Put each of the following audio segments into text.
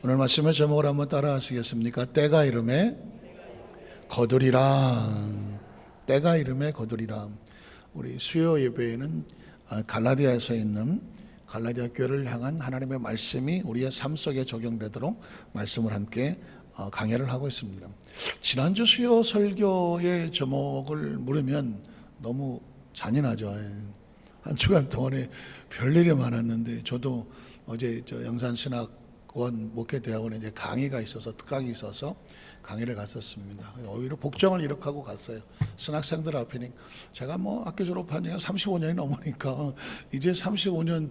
오늘 말씀의 제목을 한번 따라 하시겠습니까? 때가 이름에 거두리라. 때가 이름에 거두리라. 우리 수요 예배에는 갈라디아에서 있는 갈라디아 교회를 향한 하나님의 말씀이 우리의 삶 속에 적용되도록 말씀을 함께 강해를 하고 있습니다. 지난주 수요 설교의 제목을 물으면 너무 잔인하죠. 한 주간 동안에 별일이 많았는데, 저도 어제 영산신학원 목회대학원에 이제 강의가 있어서, 특강이 있어서 강의를 갔었습니다. 오히려 복장을 이렇게 하고 갔어요. 신학생들 앞이니까. 제가 학교 졸업한 지가 35년이 넘으니까 이제 35년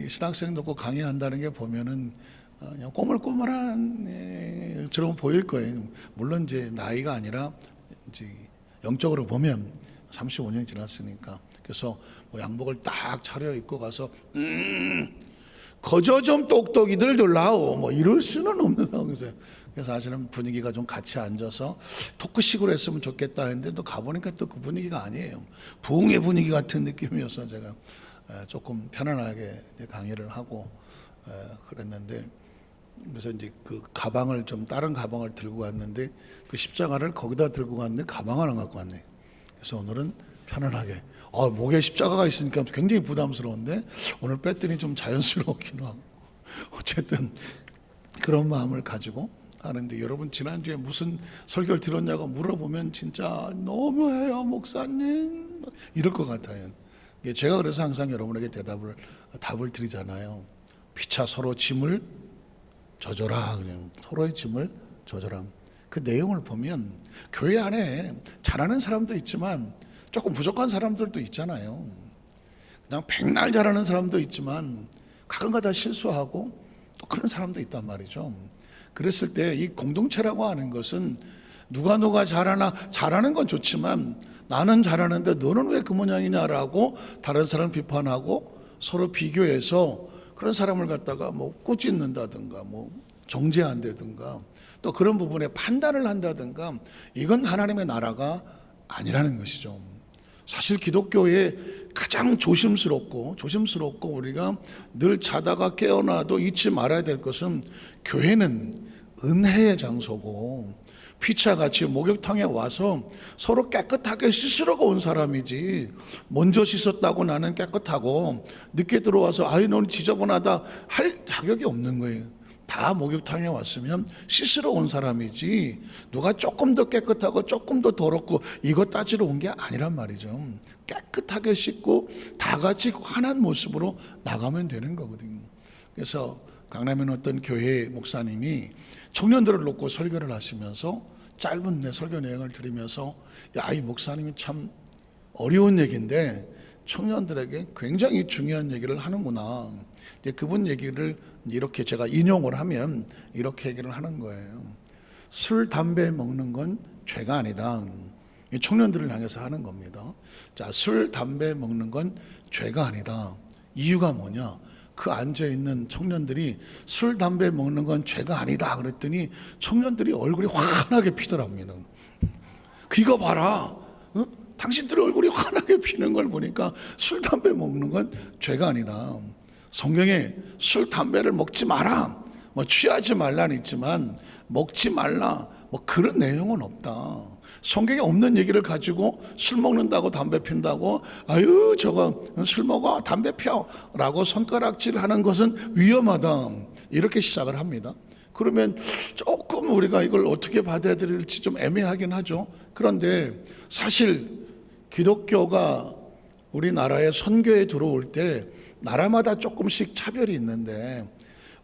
신학생들 고 강의한다는 게 보면은 그냥 꼬물꼬물한 처럼 보일 거예요. 물론 이제 나이가 아니라 이제 영적으로 보면 35년이 지났으니까. 그래서 양복을 딱 차려입고 가서 거저 좀 똑똑이들 들라오 이럴 수는 없는 상황이세요. 그래서 사실은 분위기가 좀 같이 앉아서 토크식으로 했으면 좋겠다 했는데, 또 가보니까 또 그 분위기가 아니에요. 부흥의 분위기 같은 느낌이어서 제가 조금 편안하게 강의를 하고 그랬는데, 그래서 이제 그 가방을 좀 다른 가방을 들고 갔는데, 그 십자가를 거기다 들고 갔는데 가방을 안 갖고 왔네. 그래서 오늘은 편안하게, 목에 십자가가 있으니까 굉장히 부담스러운데 오늘 뺐더니 좀 자연스러웠기도 하고, 어쨌든 그런 마음을 가지고 하는데, 여러분 지난주에 무슨 설교를 들었냐고 물어보면 진짜 너무해요 목사님 이럴 것 같아요. 제가 그래서 항상 여러분에게 답을 드리잖아요. 피차 서로 짐을 져줘라. 그냥 서로의 짐을 져줘라. 그 내용을 보면 교회 안에 잘하는 사람도 있지만 조금 부족한 사람들도 있잖아요. 그냥 백날 잘하는 사람도 있지만 가끔가다 실수하고 또 그런 사람도 있단 말이죠. 그랬을 때 이 공동체라고 하는 것은 누가 잘하나, 잘하는 건 좋지만 나는 잘하는데 너는 왜 그 모양이냐라고 다른 사람 비판하고 서로 비교해서 그런 사람을 갖다가 꾸짖는다든가 정죄한다든가 또 그런 부분에 판단을 한다든가, 이건 하나님의 나라가 아니라는 것이죠. 사실 기독교에 가장 조심스럽고 우리가 늘 자다가 깨어나도 잊지 말아야 될 것은, 교회는 은혜의 장소고 피차같이 목욕탕에 와서 서로 깨끗하게 씻으려고 온 사람이지, 먼저 씻었다고 나는 깨끗하고 늦게 들어와서 너는 지저분하다 할 자격이 없는 거예요. 다 목욕탕에 왔으면 씻으러 온 사람이지, 누가 조금 더 깨끗하고 조금 더 더럽고 이거 따지러 온 게 아니란 말이죠. 깨끗하게 씻고 다 같이 환한 모습으로 나가면 되는 거거든요. 그래서 강남에 어떤 교회 목사님이 청년들을 놓고 설교를 하시면서 짧은 설교 내용을 들으면서, 이 목사님이 참 어려운 얘기인데 청년들에게 굉장히 중요한 얘기를 하는구나. 그분 얘기를 이렇게 제가 인용을 하면 이렇게 얘기를 하는 거예요. 술, 담배 먹는 건 죄가 아니다. 청년들을 향해서 하는 겁니다. 자, 술, 담배 먹는 건 죄가 아니다. 이유가 뭐냐? 그 앉아있는 청년들이 술, 담배 먹는 건 죄가 아니다 그랬더니 청년들이 얼굴이 환하게 피더랍니다. 이거 봐라. 당신들의 얼굴이 환하게 피는 걸 보니까 술, 담배 먹는 건 죄가 아니다. 성경에 술, 담배를 먹지 마라, 취하지 말라는 있지만 먹지 말라 그런 내용은 없다. 성경에 없는 얘기를 가지고 술 먹는다고 담배 핀다고 저거 술 먹어 담배 펴 라고 손가락질하는 것은 위험하다, 이렇게 시작을 합니다. 그러면 조금 우리가 이걸 어떻게 받아들일지 좀 애매하긴 하죠. 그런데 사실 기독교가 우리나라에 선교에 들어올 때 나라마다 조금씩 차별이 있는데,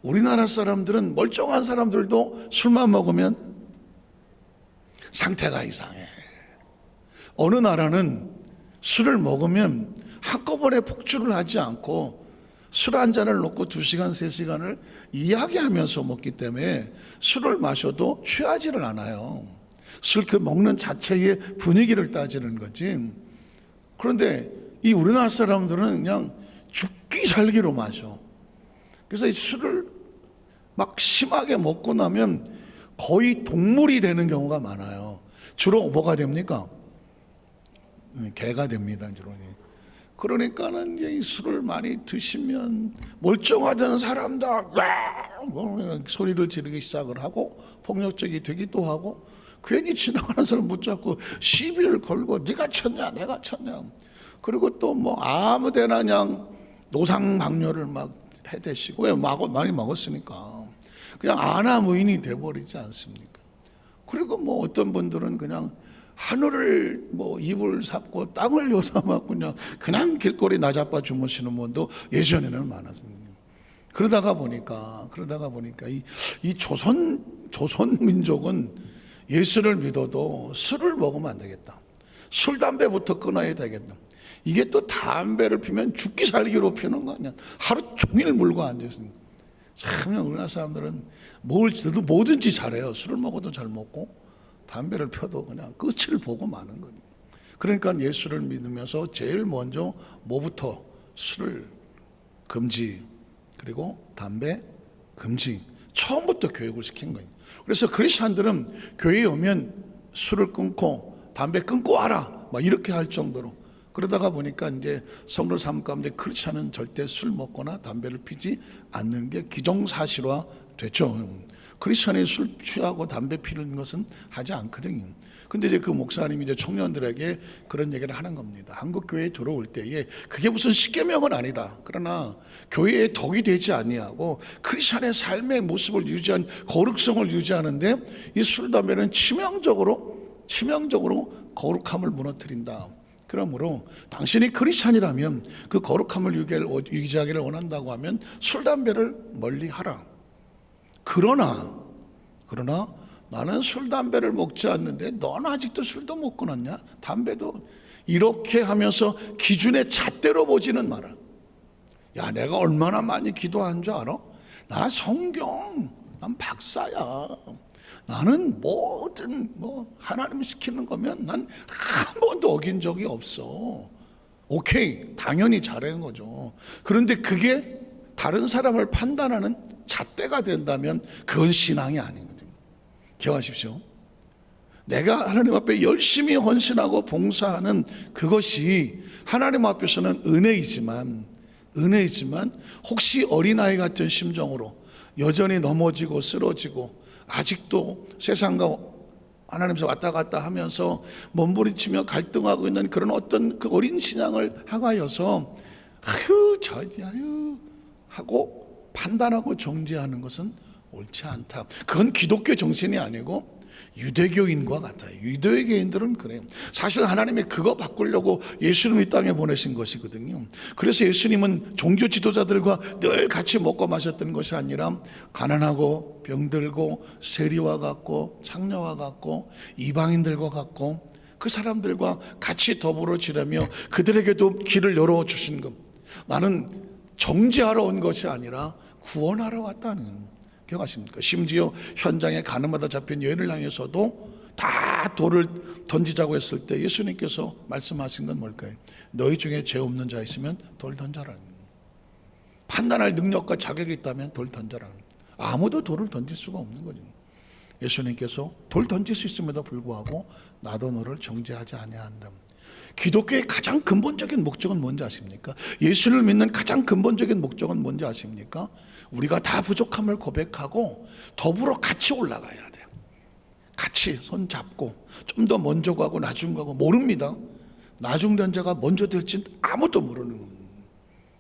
우리나라 사람들은 멀쩡한 사람들도 술만 먹으면 상태가 이상해. 어느 나라는 술을 먹으면 한꺼번에 폭주를 하지 않고 술 한 잔을 놓고 2시간, 3시간을 이야기하면서 먹기 때문에 술을 마셔도 취하지를 않아요. 술 먹는 자체의 분위기를 따지는 거지. 그런데 이 우리나라 사람들은 그냥 죽기 살기로 마셔. 그래서 이 술을 심하게 먹고 나면 거의 동물이 되는 경우가 많아요. 주로 뭐가 됩니까? 개가 됩니다. 주로 그러니까는 이 술을 많이 드시면 멀쩡하던 사람다 뭐 소리를 지르기 시작을 하고 폭력적이 되기도 하고, 괜히 지나가는 사람 붙잡고 시비를 걸고 네가 쳤냐 내가 쳤냐, 그리고 또 뭐 아무데나 그냥 노상방뇨를 막 해대시고, 왜 많이 먹었으니까 그냥 아나무인이 돼버리지 않습니까? 그리고 뭐 어떤 분들은 그냥 하늘을 뭐 입을 삽고 땅을 요삼았고 그냥 길거리 나자빠 주무시는 분도 예전에는 많았습니다. 그러다가 보니까 이 조선 민족은 예수를 믿어도 술을 먹으면 안 되겠다. 술 담배부터 끊어야 되겠다. 이게 또 담배를 피면 죽기 살기로 피는 거 아니야. 하루 종일 물고 앉아 있으니까. 참 우리나라 사람들은 뭐든지 잘해요. 술을 먹어도 잘 먹고 담배를 펴도 그냥 끝을 보고 마는 거예요. 그러니까 예수를 믿으면서 제일 먼저 뭐부터? 술을 금지, 그리고 담배 금지, 처음부터 교육을 시킨 거예요. 그래서 크리스천들은 교회에 오면 술을 끊고 담배 끊고 와라 막 이렇게 할 정도로, 그러다가 보니까 이제 성도 삶 가운데 크리스천은 절대 술 먹거나 담배를 피지 않는 게 기정사실화 됐죠. 크리스천이 술 취하고 담배 피는 것은 하지 않거든요. 근데 이제 그 목사님이 이제 청년들에게 그런 얘기를 하는 겁니다. 한국 교회에 들어올 때에 그게 무슨 십계명은 아니다. 그러나 교회의 덕이 되지 아니하고 크리스천의 삶의 모습을 유지한 거룩성을 유지하는데 이 술 담배는 치명적으로 거룩함을 무너뜨린다. 그러므로 당신이 크리스천이라면 그 거룩함을 유지하기를 원한다고 하면 술 담배를 멀리하라. 그러나 나는 술 담배를 먹지 않는데 너는 아직도 술도 못 끊었냐? 담배도. 이렇게 하면서 기준의 잣대로 보지는 마라. 야, 내가 얼마나 많이 기도한 줄 알아? 나 성경, 난 박사야. 나는 뭐든 하나님 시키는 거면 난 한 번도 어긴 적이 없어. 오케이, 당연히 잘한 거죠. 그런데 그게 다른 사람을 판단하는 잣대가 된다면 그건 신앙이 아니거든요. 기억하십시오. 내가 하나님 앞에 열심히 헌신하고 봉사하는 그것이 하나님 앞에서는 은혜이지만 혹시 어린아이 같은 심정으로 여전히 넘어지고 쓰러지고 아직도 세상과 하나님께서 왔다 갔다 하면서 몸부림치며 갈등하고 있는 그런 어떤 그 어린 신앙을 향하여서 하고 판단하고 정죄하는 것은 옳지 않다. 그건 기독교 정신이 아니고 유대교인과 같아요. 유대교인들은 그래요. 사실 하나님이 그거 바꾸려고 예수님을 이 땅에 보내신 것이거든요. 그래서 예수님은 종교 지도자들과 늘 같이 먹고 마셨던 것이 아니라 가난하고 병들고 세리와 같고 창녀와 같고 이방인들과 같고 그 사람들과 같이 더불어 지내며 그들에게도 길을 열어주신 것. 나는 정죄하러 온 것이 아니라 구원하러 왔다는, 기억하십니까? 심지어 현장에 가늠하다 잡힌 여인을 향해서도 다 돌을 던지자고 했을 때 예수님께서 말씀하신 건 뭘까요? 너희 중에 죄 없는 자 있으면 돌 던져라. 판단할 능력과 자격이 있다면 돌 던져라. 아무도 돌을 던질 수가 없는 거죠. 예수님께서 돌 던질 수 있음에도 불구하고 나도 너를 정죄하지 아니한다. 기독교의 가장 근본적인 목적은 뭔지 아십니까? 예수를 믿는 가장 근본적인 목적은 뭔지 아십니까? 우리가 다 부족함을 고백하고 더불어 같이 올라가야 돼요. 같이 손 잡고 좀 더 먼저 가고 나중 가고 모릅니다. 나중된 자가 먼저 될지 아무도 모르는 겁니다.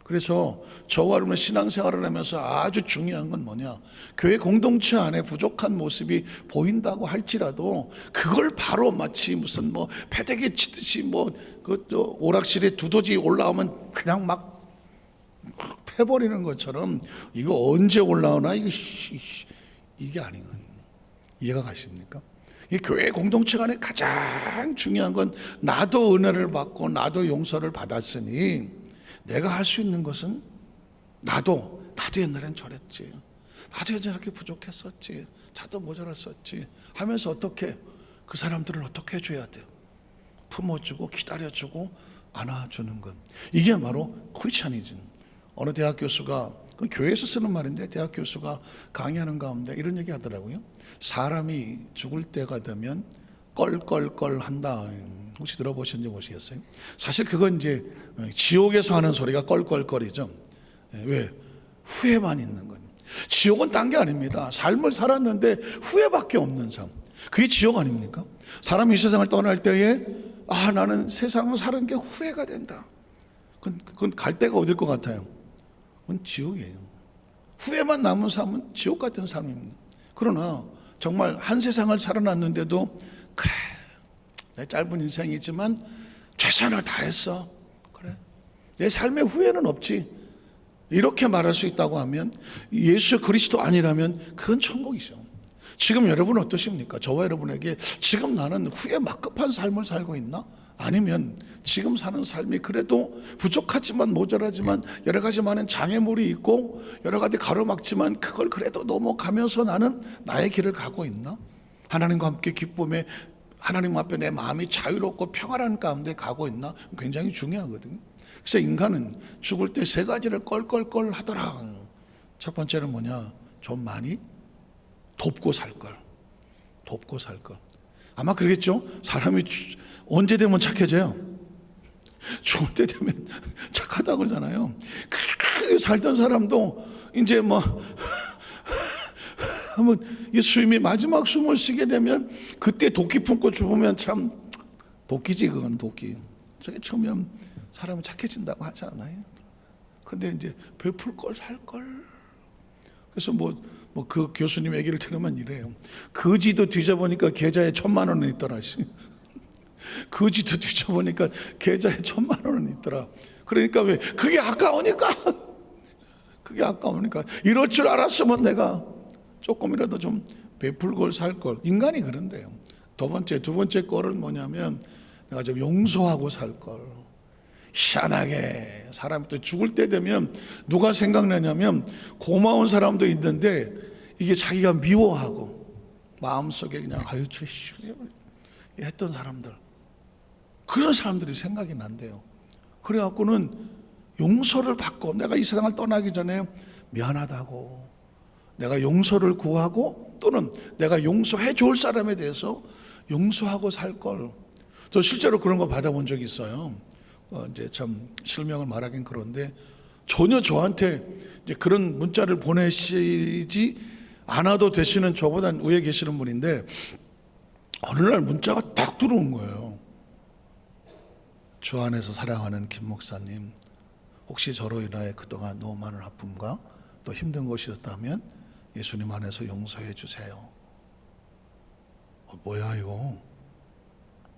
그래서 저와 여러분의 신앙생활을 하면서 아주 중요한 건 뭐냐? 교회 공동체 안에 부족한 모습이 보인다고 할지라도 그걸 바로 마치 무슨 패대기 치듯이 오락실에 두더지 올라오면 그냥 막 패버리는 것처럼 이거 언제 올라오나 이게 아니거든요. 이해가 가십니까? 이 교회 공동체 안에 가장 중요한 건 나도 은혜를 받고 나도 용서를 받았으니 내가 할 수 있는 것은 나도 옛날엔 저랬지, 나도 예전에 이렇게 부족했었지, 나도 모자랐었지 하면서 어떻게 그 사람들을 어떻게 해줘야 돼요? 품어주고 기다려주고 안아주는 것. 이게 바로 크리스찬이즘. 어느 대학 교수가, 그 교회에서 쓰는 말인데 대학 교수가 강의하는 가운데 이런 얘기 하더라고요. 사람이 죽을 때가 되면 껄껄껄 한다. 혹시 들어보셨는지 모르겠어요? 사실 그건 이제 지옥에서 하는 소리가 껄껄껄이죠. 왜? 후회만 있는 거예요. 지옥은 딴 게 아닙니다. 삶을 살았는데 후회밖에 없는 삶. 그게 지옥 아닙니까? 사람이 이 세상을 떠날 때에 나는 세상을 사는 게 후회가 된다. 그건 갈 데가 어딜 것 같아요? 그건 지옥이에요. 후회만 남은 삶은 지옥 같은 삶입니다. 그러나 정말 한 세상을 살아났는데도 그래, 내 짧은 인생이지만 최선을 다했어. 그래, 내 삶에 후회는 없지. 이렇게 말할 수 있다고 하면 예수 그리스도 아니라면 그건 천국이죠. 지금 여러분 어떠십니까? 저와 여러분에게 지금 나는 후회 막급한 삶을 살고 있나? 아니면 지금 사는 삶이 그래도 부족하지만 모자라지만 여러 가지 많은 장애물이 있고 여러 가지 가로막지만 그걸 그래도 넘어가면서 나는 나의 길을 가고 있나? 하나님과 함께 기쁨에 하나님 앞에 내 마음이 자유롭고 평안한 가운데 가고 있나? 굉장히 중요하거든요. 그래서 인간은 죽을 때 세 가지를 껄껄껄 하더라. 첫 번째는 뭐냐? 좀 많이 돕고 살 걸. 돕고 살 걸. 아마 그러겠죠? 사람이 언제 되면 착해져요? 죽을 때 되면 착하다고 그러잖아요. 그렇게 살던 사람도 이제 한번 수임이 마지막 숨을 쉬게 되면 그때 도끼 품고 죽으면 참 도끼지. 그건 도끼. 저게 처음에 사람은 착해진다고 하지 않아요? 근데 이제 베풀 걸 살 걸. 그래서 그 교수님 얘기를 들으면 이래요. 거지도 뒤져보니까 계좌에 1,000,000원은 있더라. 거지도 뒤져보니까 계좌에 1,000,000원은 있더라. 그러니까 왜? 그게 아까우니까. 그게 아까우니까. 이럴 줄 알았으면 내가 조금이라도 좀 베풀고 살 걸. 인간이 그런데요. 두 번째 거는 뭐냐면 내가 좀 용서하고 살 걸. 희한하게 사람이 또 죽을 때 되면 누가 생각나냐면 고마운 사람도 있는데 이게 자기가 미워하고 마음속에 그냥 했던 사람들, 그런 사람들이 생각이 난대요. 그래갖고는 용서를 받고 내가 이 세상을 떠나기 전에 미안하다고 내가 용서를 구하고 또는 내가 용서해 줄 사람에 대해서 용서하고 살 걸. 저 실제로 그런 거 받아본 적이 있어요. 이제 참 실명을 말하긴 그런데 전혀 저한테 이제 그런 문자를 보내시지 않아도 되시는 저보다 위에 계시는 분인데 어느 날 문자가 딱 들어온 거예요. 주 안에서 사랑하는 김 목사님, 혹시 저로 인하여 그동안 너무 많은 아픔과 또 힘든 것이 있었다면 예수님 안에서 용서해 주세요. 뭐야 이거?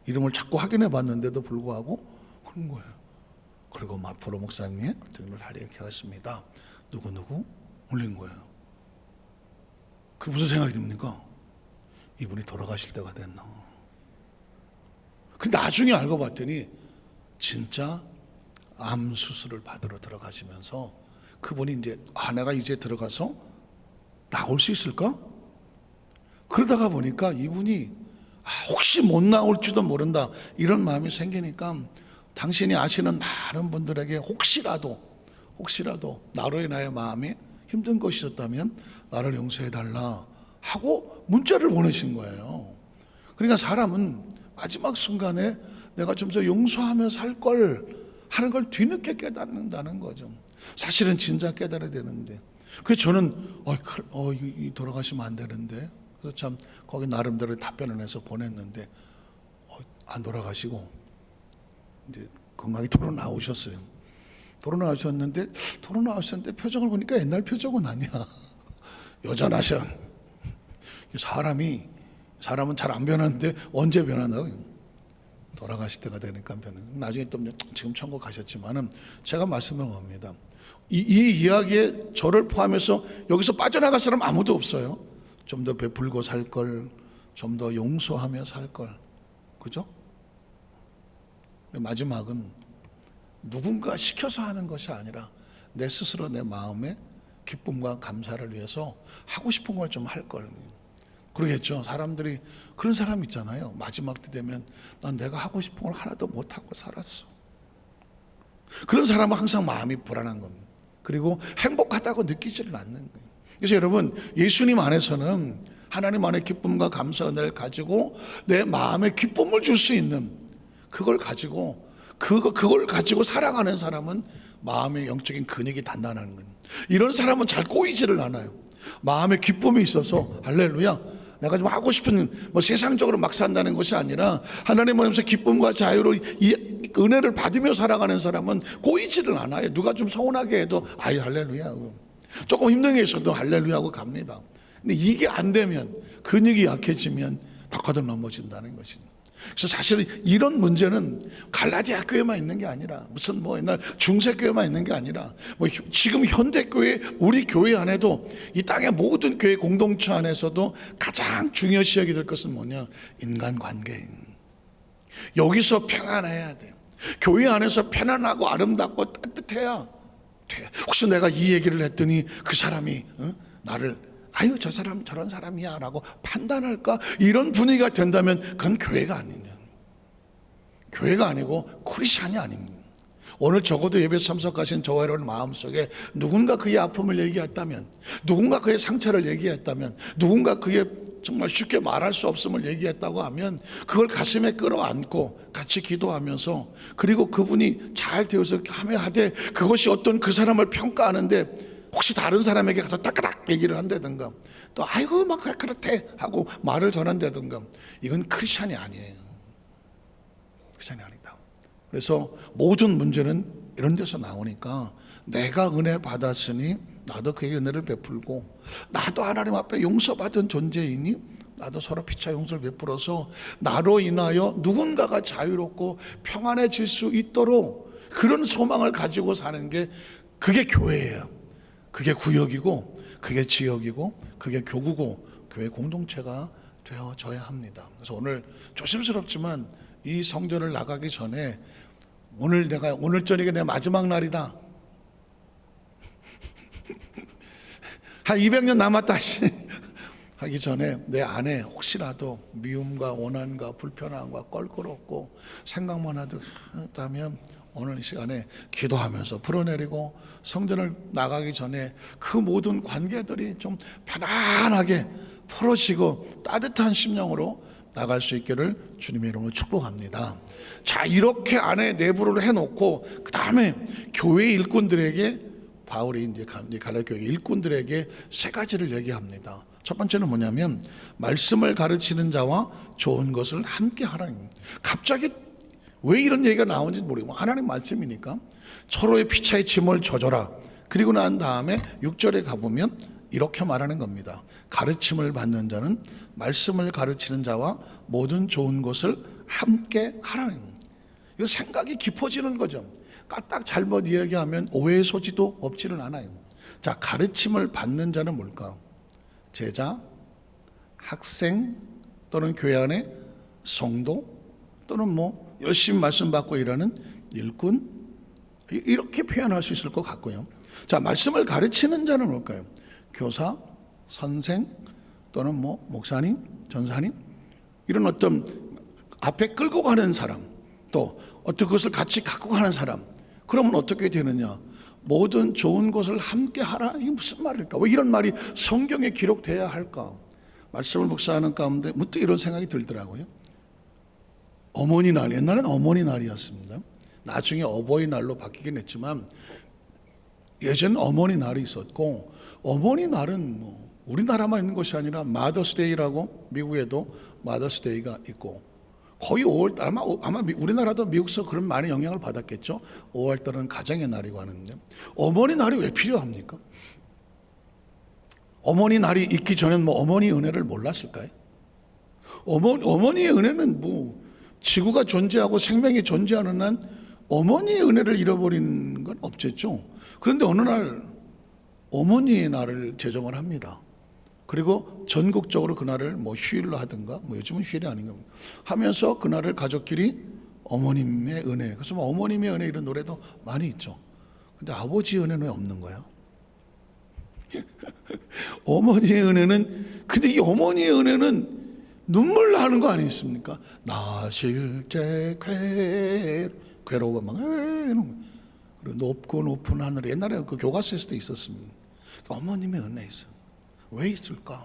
이름을 자꾸 확인해 봤는데도 불구하고 그런 거예요. 그리고 마포로 목사님 등을 다리 이렇게 하겠습니다. 누구누구 올린 거예요. 그 무슨 생각이 듭니까? 이분이 돌아가실 때가 됐나? 그 나중에 알고 봤더니 진짜 암 수술을 받으러 들어가시면서 그분이 이제 내가 이제 들어가서 나올 수 있을까? 그러다가 보니까 이분이 혹시 못 나올지도 모른다 이런 마음이 생기니까 당신이 아시는 많은 분들에게 혹시라도 나로 인하여 마음이 힘든 것이 있었다면 나를 용서해달라 하고 문자를 보내신 거예요. 그러니까 사람은 마지막 순간에 내가 좀 더 용서하며 살 걸 하는 걸 뒤늦게 깨닫는다는 거죠. 사실은 진작 깨달아야 되는데. 그래서 저는 돌아가시면 안 되는데, 그래서 참 거기 나름대로 답변을 해서 보냈는데 안 돌아가시고 이제 건강히 돌아 나오셨어요. 돌아 나오셨는데 표정을 보니까 옛날 표정은 아니야. 여전하셔. 사람은 잘 안 변하는데 언제 변한다고? 돌아가실 때가 되니까 변해. 나중에 또 지금 천국 가셨지만은 제가 말씀을 합니다. 이 이야기에 저를 포함해서 여기서 빠져나갈 사람 아무도 없어요. 좀 더 베풀고 살 걸, 좀 더 용서하며 살 걸, 그죠? 마지막은 누군가 시켜서 하는 것이 아니라 내 스스로 내 마음의 기쁨과 감사를 위해서 하고 싶은 걸 좀 할 걸. 그러겠죠. 사람들이 그런 사람 있잖아요. 마지막 때 되면 난 내가 하고 싶은 걸 하나도 못하고 살았어. 그런 사람은 항상 마음이 불안한 겁니다. 그리고 행복하다고 느끼지를 않는 거예요. 그래서 여러분, 예수님 안에서는 하나님 안에 기쁨과 감사 은혜를 가지고 내 마음에 기쁨을 줄 수 있는 그걸 가지고 살아가는 사람은 마음의 영적인 근육이 단단한 거예요. 이런 사람은 잘 꼬이지를 않아요. 마음에 기쁨이 있어서 할렐루야. 내가 좀 하고 싶은 세상적으로 막 산다는 것이 아니라 하나님 안에서 기쁨과 자유로 이 은혜를 받으며 살아가는 사람은 꼬이지를 않아요. 누가 좀 서운하게 해도 아이 할렐루야. 조금 힘든 게 있어도 할렐루야 하고 갑니다. 근데 이게 안 되면 근육이 약해지면 더 거듭 넘어진다는 것이죠. 그래서 사실 이런 문제는 갈라디아 교회만 있는 게 아니라 무슨 옛날 중세 교회만 있는 게 아니라 지금 현대 교회 우리 교회 안에도 이 땅의 모든 교회 공동체 안에서도 가장 중요시 여겨야 될 것은 뭐냐? 인간관계. 여기서 평안해야 돼요. 교회 안에서 편안하고 아름답고 따뜻해야 돼. 혹시 내가 이 얘기를 했더니 그 사람이 나를 아유 저 사람 저런 사람이야 라고 판단할까? 이런 분위기가 된다면 그건 교회가 아니냐. 교회가 아니고 크리스찬이 아닙니다. 오늘 적어도 예배 참석하신 저와 여러분 마음속에 누군가 그의 아픔을 얘기했다면, 누군가 그의 상처를 얘기했다면, 누군가 그의 정말 쉽게 말할 수 없음을 얘기했다고 하면 그걸 가슴에 끌어안고 같이 기도하면서, 그리고 그분이 잘 되어서 하되 그것이 어떤 그 사람을 평가하는데 혹시 다른 사람에게 가서 따까닥 얘기를 한다든가, 또 아이고 막 그렇대 하고 말을 전한다든가, 이건 크리스찬이 아니에요. 크리스찬이 아니다. 그래서 모든 문제는 이런 데서 나오니까 내가 은혜 받았으니 나도 그에게 은혜를 베풀고, 나도 하나님 앞에 용서받은 존재이니 나도 서로 피차 용서를 베풀어서 나로 인하여 누군가가 자유롭고 평안해질 수 있도록 그런 소망을 가지고 사는 게, 그게 교회예요. 그게 구역이고, 그게 지역이고, 그게 교구고, 교회 공동체가 되어져야 합니다. 그래서 오늘 조심스럽지만 이 성전을 나가기 전에 오늘 저녁에 내 마지막 날이다. 한 200년 남았다 하기 전에 내 안에 혹시라도 미움과 원한과 불편함과 껄끄럽고 생각만 하다면 오늘 이 시간에 기도하면서 풀어내리고, 성전을 나가기 전에 그 모든 관계들이 좀 편안하게 풀어지고 따뜻한 심령으로 나갈 수 있기를 주님의 이름으로 축복합니다. 자, 이렇게 안에 내부를 해놓고 그 다음에 교회 일꾼들에게, 바울이 이제 갈라디아 교회 일꾼들에게 세 가지를 얘기합니다. 첫 번째는 뭐냐면 말씀을 가르치는 자와 좋은 것을 함께 하라는. 갑자기 왜 이런 얘기가 나오는지 모르겠고 하나님 말씀이니까 서로의 피차의 짐을 져줘라. 그리고 난 다음에 6절에 가보면 이렇게 말하는 겁니다. 가르침을 받는 자는 말씀을 가르치는 자와 모든 좋은 것을 함께 하라는. 이거 생각이 깊어지는 거죠. 까딱 잘못 이야기하면 오해의 소지도 없지는 않아요. 자, 가르침을 받는 자는 뭘까? 제자, 학생, 또는 교회 안에 성도, 또는 열심히 말씀 받고 일하는 일꾼, 이렇게 표현할 수 있을 것 같고요. 자, 말씀을 가르치는 자는 뭘까요? 교사, 선생, 또는 목사님, 전사님, 이런 어떤 앞에 끌고 가는 사람, 또 어떤 것을 같이 갖고 가는 사람. 그러면 어떻게 되느냐? 모든 좋은 것을 함께 하라. 이게 무슨 말일까? 왜 이런 말이 성경에 기록돼야 할까? 말씀을 묵상하는 가운데 문득 이런 생각이 들더라고요. 어머니날, 옛날엔 어머니날이었습니다. 나중에 어버이날로 바뀌긴 했지만 예전엔 어머니날이 있었고, 어머니날은 우리나라만 있는 것이 아니라 마더스데이라고 미국에도 마더스데이가 있고, 거의 5월달, 아마 우리나라도 미국서 그런 많은 영향을 받았겠죠. 5월달은 가정의 날이고 하는데, 어머니 날이 왜 필요합니까? 어머니 날이 있기 전엔 어머니 은혜를 몰랐을까요? 어머니의 은혜는 지구가 존재하고 생명이 존재하는 한 어머니의 은혜를 잃어버리는 건 없겠죠. 그런데 어느 날 어머니의 날을 제정을 합니다. 그리고 전국적으로 그날을 휴일로 하든가, 요즘은 휴일이 아닌가 하면서 그날을 가족끼리 어머님의 은혜, 그래서 어머님의 은혜 이런 노래도 많이 있죠. 근데 아버지의 은혜는 왜 없는 거야? 어머니의 은혜는, 근데 이 어머니의 은혜는 눈물 나는 거 아니겠습니까? 나 실제 괴로워 막 그리고 높고 높은 하늘에, 옛날에 그 교과서에서도 있었습니다. 어머님의 은혜 있어. 왜 있을까?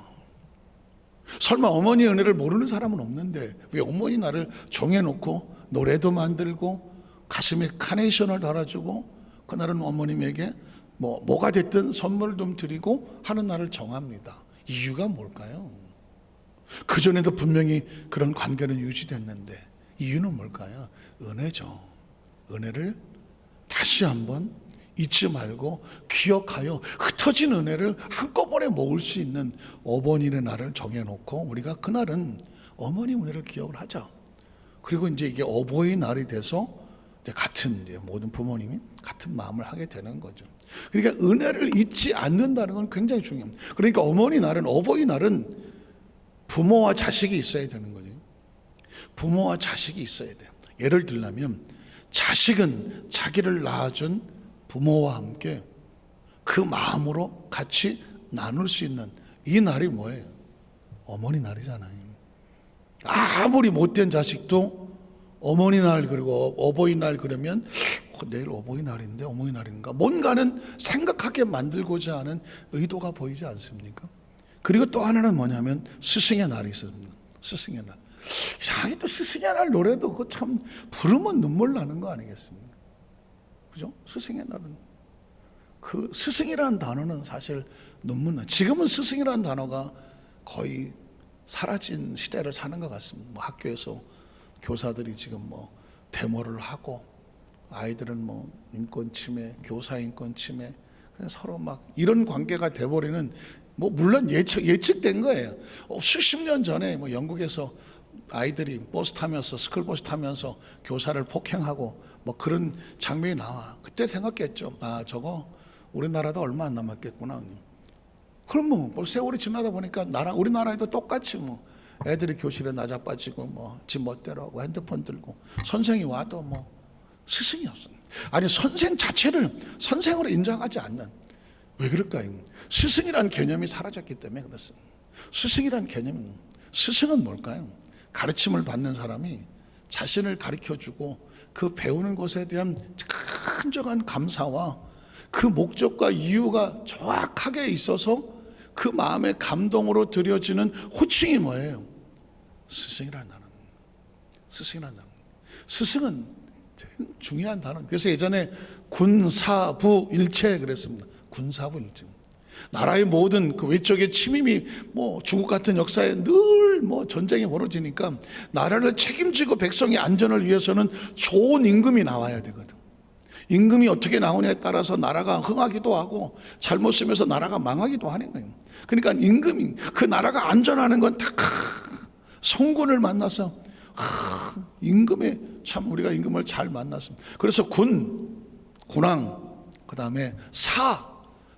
설마 어머니의 은혜를 모르는 사람은 없는데 왜 어머니 나를 정해놓고 노래도 만들고 가슴에 카네이션을 달아주고 그날은 어머님에게 뭐가 됐든 선물 좀 드리고 하는 날을 정합니다. 이유가 뭘까요? 그전에도 분명히 그런 관계는 유지됐는데 이유는 뭘까요? 은혜죠. 은혜를 다시 한번 잊지 말고 기억하여 흩어진 은혜를 한꺼번에 모을 수 있는 어버이의 날을 정해놓고 우리가 그날은 어머니 은혜를 기억을 하자. 그리고 이제 이게 어버이날이 돼서 이제 같은 이제 모든 부모님이 같은 마음을 하게 되는 거죠. 그러니까 은혜를 잊지 않는다는 건 굉장히 중요합니다. 그러니까 어버이날은 부모와 자식이 있어야 되는 거죠. 부모와 자식이 있어야 돼요. 예를 들면 자식은 자기를 낳아준 부모와 함께 그 마음으로 같이 나눌 수 있는 이 날이 뭐예요? 어머니 날이잖아요. 아무리 못된 자식도 어머니 날 그리고 어버이날 그러면 내일 어버이날인데 어머니 날인가 뭔가는 생각하게 만들고자 하는 의도가 보이지 않습니까? 그리고 또 하나는 뭐냐면 스승의 날이 있습니다. 스승의 날. 이상하게 또 스승의 날 노래도 그거 참 부르면 눈물 나는 거 아니겠습니까? 그죠? 스승의 날은 그 스승이라는 단어는 사실 눈물 나. 지금은 스승이라는 단어가 거의 사라진 시대를 사는 것 같습니다. 뭐 학교에서 교사들이 지금 뭐 데모를 하고 아이들은 뭐 인권 침해, 교사 인권 침해, 그냥 서로 막 이런 관계가 돼버리는 뭐 물론 예측된 거예요. 수십 년 전에 뭐 영국에서 아이들이 버스 타면서 스쿨버스 타면서 교사를 폭행하고 뭐 그런 장면이 나와. 그때 생각했죠. 아 저거 우리나라도 얼마 안 남았겠구나. 그럼 뭐 세월이 지나다 보니까 우리나라에도 똑같이 뭐 애들이 교실에 나자빠지고 뭐 지 멋대로 하고 핸드폰 들고 선생이 와도 뭐 스승이 없습니다. 아니 선생 자체를 선생으로 인정하지 않는. 왜 그럴까요? 스승이라는 개념이 사라졌기 때문에 그렇습니다. 스승은 뭘까요? 가르침을 받는 사람이 자신을 가르쳐주고 그 배우는 것에 대한 진정한 감사와 그 목적과 이유가 정확하게 있어서 그 마음의 감동으로 드려지는 호칭이 뭐예요? 스승이라는 단어. 스승은 중요한 단어. 그래서 예전에 군사부일체 그랬습니다. 군사부일체. 나라의 모든 그 외적의 침입이 뭐 중국 같은 역사에 늘 뭐 전쟁이 벌어지니까 나라를 책임지고 백성의 안전을 위해서는 좋은 임금이 나와야 되거든. 임금이 어떻게 나오냐에 따라서 나라가 흥하기도 하고 잘못 쓰면서 나라가 망하기도 하는 거예요. 그러니까 임금이 그 나라가 안전하는 건 다 성군을 만나서 임금의 참 우리가 임금을 잘 만났습니다. 그래서 군왕 그다음에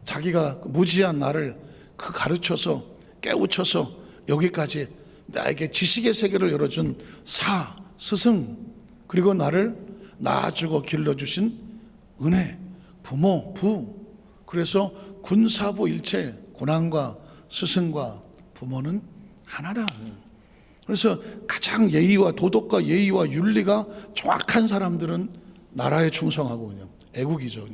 자기가 무지한 나를 그 가르쳐서 깨우쳐서 여기까지 나에게 지식의 세계를 열어준 스승 그리고 나를 낳아주고 길러주신 은혜 부모 그래서 군사부일체 군왕과 스승과 부모는 하나다. 그래서 가장 예의와 도덕과 예의와 윤리가 정확한 사람들은 나라에 충성하고 그냥 애국이죠.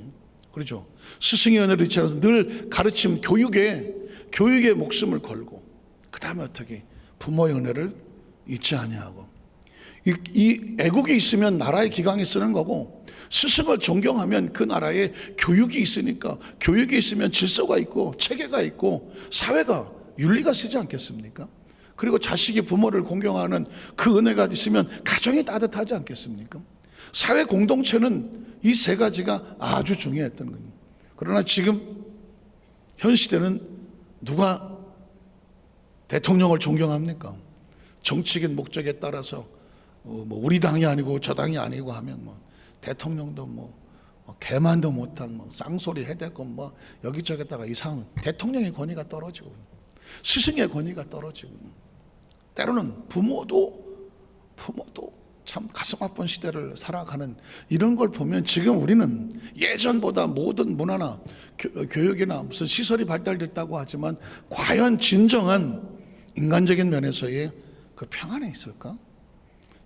그렇죠. 스승의 은혜를 잊지 않아서 늘 가르침 교육에 목숨을 걸고 그 다음에 어떻게 부모의 은혜를 잊지 아니하고 이 애국이 있으면 나라의 기강이 쓰는 거고 스승을 존경하면 그 나라에 교육이 있으니까 교육이 있으면 질서가 있고 체계가 있고 사회가 윤리가 쓰지 않겠습니까? 그리고 자식이 부모를 공경하는 그 은혜가 있으면 가정이 따뜻하지 않겠습니까? 사회 공동체는 이 세 가지가 아주 중요했던 겁니다. 그러나 지금 현 시대는 누가 대통령을 존경합니까? 정치적인 목적에 따라서 뭐 우리 당이 아니고 저 당이 아니고 하면 뭐 대통령도 뭐 개만도 못한 뭐 쌍소리 해대고 뭐 여기저기다가 이상 대통령의 권위가 떨어지고 스승의 권위가 떨어지고 때로는 부모도 참 가슴 아픈 시대를 살아가는 이런 걸 보면 지금 우리는 예전보다 모든 문화나 교육이나 무슨 시설이 발달됐다고 하지만 과연 진정한 인간적인 면에서의 그 평안에 있을까?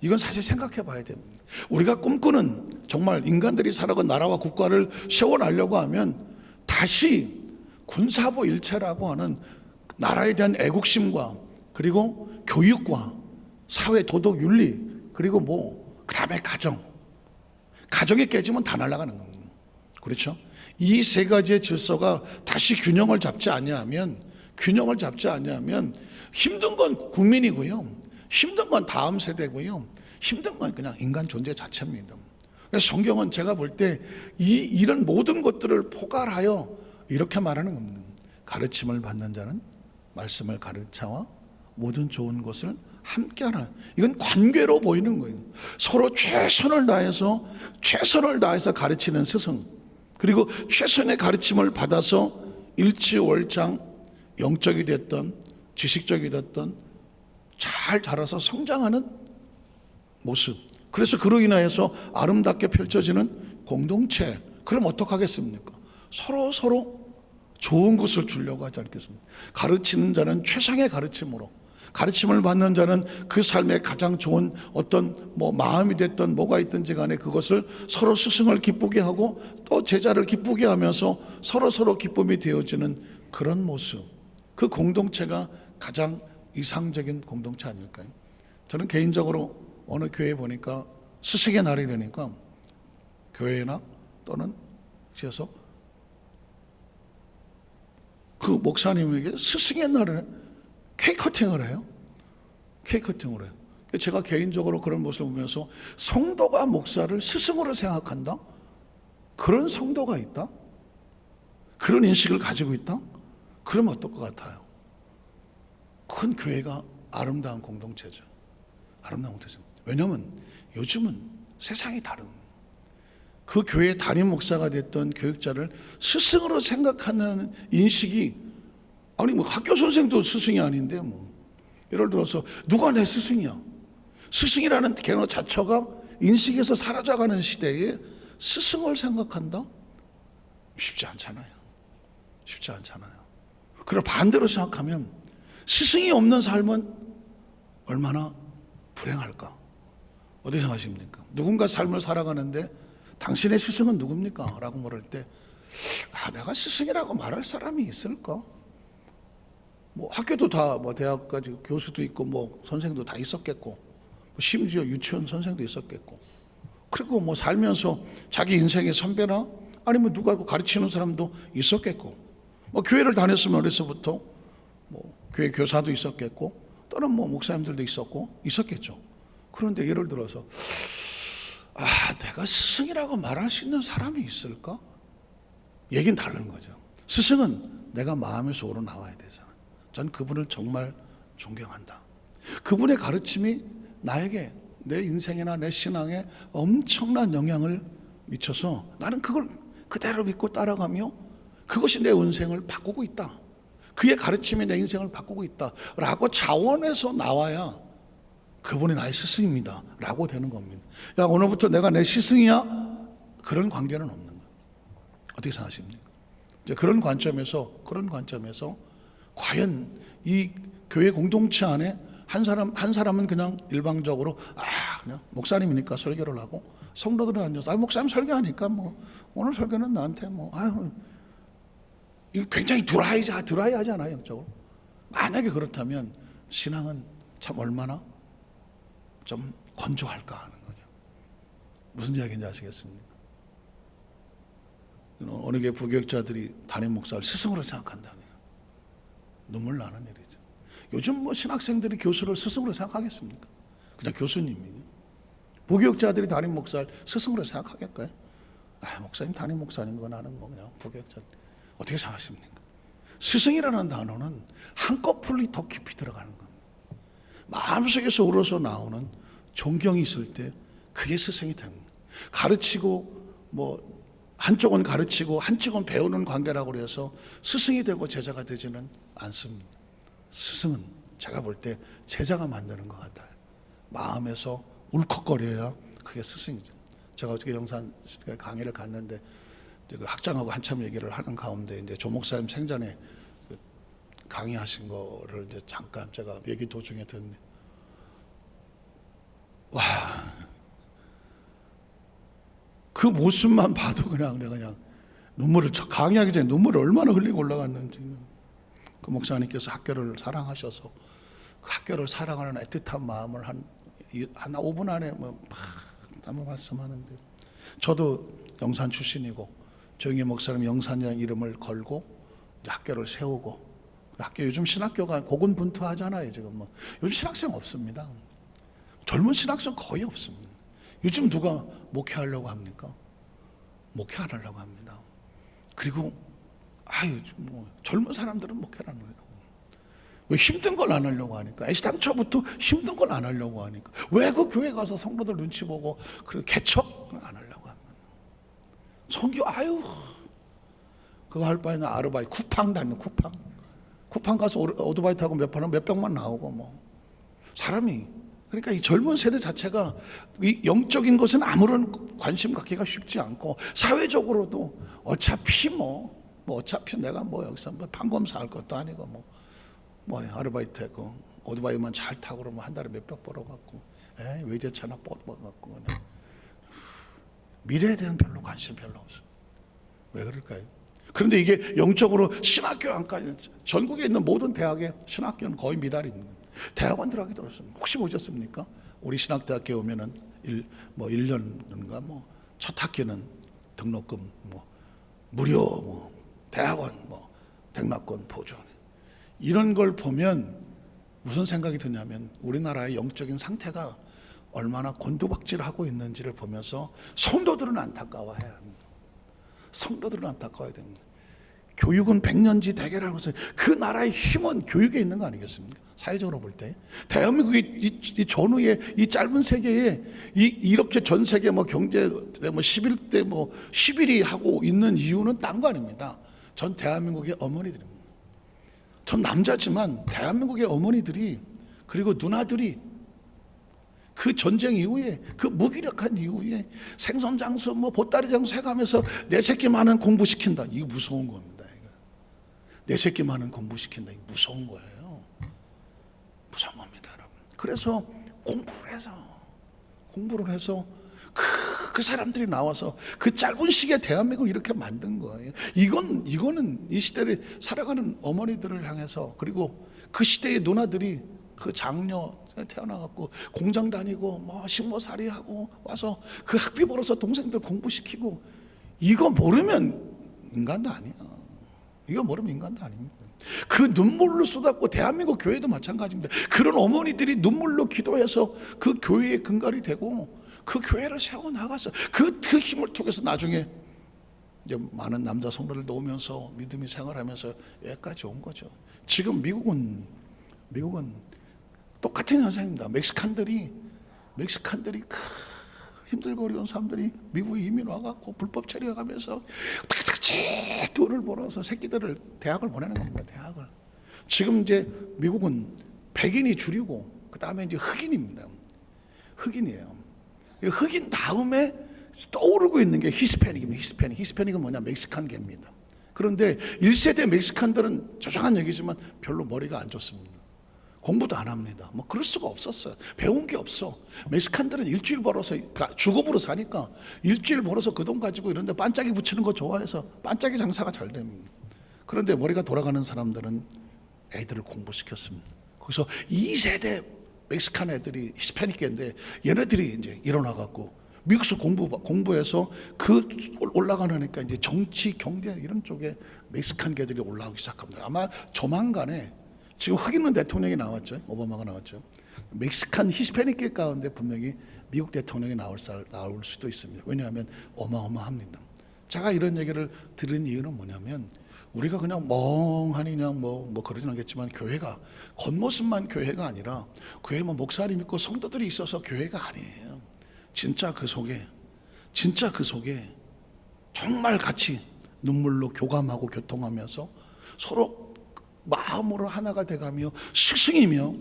이건 사실 생각해 봐야 됩니다. 우리가 꿈꾸는 정말 인간들이 살아간 나라와 국가를 세워나려고 하면 다시 군사부일체라고 하는 나라에 대한 애국심과 그리고 교육과 사회 도덕 윤리, 그리고 그다음에 가정이 깨지면 다 날아가는 겁니다. 그렇죠? 이 세 가지의 질서가 다시 균형을 잡지 않냐면 힘든 건 국민이고요, 힘든 건 다음 세대고요, 힘든 건 그냥 인간 존재 자체입니다. 그래서 성경은 제가 볼 때 이런 모든 것들을 포괄하여 이렇게 말하는 겁니다. 가르침을 받는 자는 말씀을 가르쳐와 모든 좋은 것을 함께하라. 이건 관계로 보이는 거예요. 서로 최선을 다해서 가르치는 스승, 그리고 최선의 가르침을 받아서 일치월장 영적이 됐던 지식적이 됐던 잘 자라서 성장하는 모습. 그래서 그로 인하여서 아름답게 펼쳐지는 공동체. 그럼 어떡하겠습니까? 서로 좋은 것을 주려고 하지 않겠습니까? 가르치는 자는 최상의 가르침으로, 가르침을 받는 자는 그 삶에 가장 좋은 어떤 마음이 됐든 뭐가 있든지 간에 그것을 서로 스승을 기쁘게 하고 또 제자를 기쁘게 하면서 서로 기쁨이 되어지는 그런 모습. 그 공동체가 가장 이상적인 공동체 아닐까요? 저는 개인적으로 어느 교회에 보니까 스승의 날이 되니까 교회나 또는 그래서 그 목사님에게 스승의 날에 케이크 커팅을 해요. 제가 개인적으로 그런 모습을 보면서 성도가 목사를 스승으로 생각한다? 그런 성도가 있다? 그런 인식을 가지고 있다? 그러면 어떨 것 같아요? 큰 교회가 아름다운 공동체죠. 왜냐하면 요즘은 세상이 다릅니다. 그 교회의 담임 목사가 됐던 교육자를 스승으로 생각하는 인식이, 학교 선생도 스승이 아닌데 예를 들어서 누가 내 스승이야? 스승이라는 개념 자체가 인식에서 사라져가는 시대에 스승을 생각한다? 쉽지 않잖아요. 그리고 반대로 생각하면 스승이 없는 삶은 얼마나 불행할까? 어떻게 생각하십니까? 누군가 삶을 살아가는데 당신의 스승은 누굽니까? 라고 물을 때 내가 스승이라고 말할 사람이 있을까? 학교도 다 대학까지 교수도 있고 선생도 다 있었겠고, 심지어 유치원 선생도 있었겠고, 그리고 살면서 자기 인생의 선배나 아니면 누가 가르치는 사람도 있었겠고, 교회를 다녔으면 어려서부터 교회 교사도 있었겠고, 또는 목사님들도 있었겠죠. 그런데 예를 들어서 내가 스승이라고 말할 수 있는 사람이 있을까? 얘기는 다른 거죠. 스승은 내가 마음에서 우러나와야 되잖아요. 전 그분을 정말 존경한다. 그분의 가르침이 나에게, 내 인생이나 내 신앙에 엄청난 영향을 미쳐서 나는 그걸 그대로 믿고 따라가며 그것이 내 인생을 바꾸고 있다. 그의 가르침이 내 인생을 바꾸고 있다 라고 자원해서 나와야 그분이 나의 스승입니다 라고 되는 겁니다. 오늘부터 내가 내 스승이야? 그런 관계는 없는 거예요. 어떻게 생각하십니까? 이제 그런 관점에서 과연 이 교회 공동체 안에 한 사람은 그냥 일방적으로 그냥 목사님이니까 설교를 하고, 성도들은 앉아서 목사님 설교하니까 오늘 설교는 나한테 이거 굉장히 드라이하지 않아요, 영적으로? 만약에 그렇다면 신앙은 참 얼마나 좀 건조할까 하는 거죠. 무슨 이야기인지 아시겠습니까? 어느 게 부교육자들이 담임 목사를 스승으로 생각한다네요. 눈물 나는 일이죠. 요즘 신학생들이 교수를 스승으로 생각하겠습니까? 그냥 교수님이에요. 부교육자들이 담임 목사를 스승으로 생각하겠까요? 목사님 담임 목사님과 나는 그냥 부교육자. 어떻게 생각하십니까? 스승이라는 단어는 한꺼풀이 더 깊이 들어가는 겁니다. 마음속에서 우러서 나오는 존경이 있을 때 그게 스승이 됩니다. 가르치고 한쪽은 가르치고 한쪽은 배우는 관계라고 해서 스승이 되고 제자가 되지는 않습니다. 스승은 제가 볼 때 제자가 만드는 것 같아요. 마음에서 울컥거려야 그게 스승이죠. 제가 어저께 영산 강의를 갔는데 그 학장하고 한참 얘기를 하는 가운데 이제 조 목사님 생전에 강의하신 거를 이제 잠깐 제가 얘기 도중에 듣는데, 그 모습만 봐도 그냥 눈물을, 강의하기 전에 눈물을 얼마나 흘리고 올라갔는지. 그 목사님께서 학교를 사랑하셔서 그 학교를 사랑하는 애틋한 마음을 한 5분 안에 막 담아 말씀하는데, 저도 영산 출신이고 조영희 목사님 영산이라는 이름을 걸고 이제 학교를 세우고, 학교 요즘 신학교가 고군분투하잖아요. 지금 요즘 신학생 없습니다. 젊은 신학생 거의 없습니다. 요즘 누가 목회하려고 합니까? 목회 안 하려고 합니다. 그리고 젊은 사람들은 목회를 안 하려고. 왜 힘든 걸 안 하려고 하니까? 애시당초부터 힘든 걸 안 하려고 하니까. 왜 그 교회 가서 성도들 눈치 보고 그리고 개척 안 하려고 합니다. 성교 그거 할 바에는 아르바이트 쿠팡 다니는 쿠팡 가서 오토바이 타고 몇백만 나오고 사람이, 그러니까 이 젊은 세대 자체가 이 영적인 것은 아무런 관심 갖기가 쉽지 않고, 사회적으로도 어차피 어차피 내가 여기서 판검사 할 것도 아니고 아르바이트 했고 오토바이만 잘 타고 그러면 한 달에 몇백 벌어갖고 외제차나 뽑아갖고 미래에 대한 관심 별로 없어. 왜 그럴까요? 그런데 이게 영적으로 신학교 안까지, 전국에 있는 모든 대학의 신학교는 거의 미달입니다. 대학원 들어가기 들었습니다. 혹시 보셨습니까? 우리 신학대학교에 오면은 1년인가 첫 학기는 등록금 무료, 대학원 등록금 보조. 이런 걸 보면 무슨 생각이 드냐면, 우리나라의 영적인 상태가 얼마나 곤두박질하고 있는지를 보면서 성도들은 안타까워해야 합니다. 성도들은 안타까워야 됩니다. 교육은 백년지 대계라고 해서 그 나라의 힘은 교육에 있는 거 아니겠습니까? 사회적으로 볼 때 대한민국이 이 전후에 이 짧은 세계에 이렇게 전 세계 경제 11대 11위 하고 있는 이유는 딴 거 아닙니다. 전 대한민국의 어머니들입니다. 전 남자지만 대한민국의 어머니들이, 그리고 누나들이 그 전쟁 이후에, 그 무기력한 이후에 생선 장수 보따리 장수 해가면서 내 새끼만은 공부시킨다. 이거 무서운 겁니다. 이거. 내 새끼만은 공부시킨다. 이거 무서운 거예요. 무서운 겁니다, 여러분. 그래서 공부를 해서 그 사람들이 나와서 그 짧은 시기에 대한민국을 이렇게 만든 거예요. 이거는 이 시대를 살아가는 어머니들을 향해서, 그리고 그 시대의 누나들이 그 장녀 태어나갖고 공장 다니고 식모살이 하고 와서 그 학비 벌어서 동생들 공부시키고, 이거 모르면 인간도 아니야. 이거 모르면 인간도 아닙니다. 그 눈물로 쏟았고, 대한민국 교회도 마찬가지입니다. 그런 어머니들이 눈물로 기도해서 그 교회의 근간이 되고 그 교회를 세워나가서 그 힘을 통해서 나중에 이제 많은 남자 성도를 놓으면서 믿음이 생활하면서 여기까지 온 거죠. 지금 미국은 똑같은 현상입니다. 멕시칸들이 힘들고 어려운 사람들이 미국에 이민 와갖고 불법 체류해가면서 돈을 벌어서 새끼들을 대학을 보내는 겁니다. 대학을. 지금 이제 미국은 백인이 줄이고 그 다음에 이제 흑인입니다. 흑인이에요. 흑인 다음에 떠오르고 있는 게 히스패닉입니다. 히스패닉은 뭐냐? 멕시칸계입니다. 그런데 1세대 멕시칸들은 조장한 얘기지만 별로 머리가 안 좋습니다. 공부도 안 합니다. 그럴 수가 없었어요. 배운 게 없어. 멕시칸들은 일주일 벌어서, 주급으로 사니까 일주일 벌어서 그 돈 가지고 이런데 반짝이 붙이는 거 좋아해서 반짝이 장사가 잘 됩니다. 그런데 머리가 돌아가는 사람들은 애들을 공부시켰습니다. 거기서 2세대 멕시칸 애들이 히스패닉계인데, 얘네들이 이제 일어나갖고 미국에서 공부해서 그 올라가니까 이제 정치, 경제 이런 쪽에 멕시칸계들이 올라오기 시작합니다. 아마 조만간에, 지금 흑인은 대통령이 나왔죠. 오바마가 나왔죠. 멕시칸 히스패닉계 가운데 분명히 미국 대통령이 나올 수도 있습니다. 왜냐하면 어마어마합니다. 제가 이런 얘기를 들은 이유는 뭐냐면, 우리가 그냥 멍하니 그냥 그러진 않겠지만, 교회가 겉모습만 교회가 아니라, 교회 목사님 있고 성도들이 있어서 교회가 아니에요. 진짜 그 속에 정말 같이 눈물로 교감하고 교통하면서 서로 마음으로 하나가 돼가며 스승이며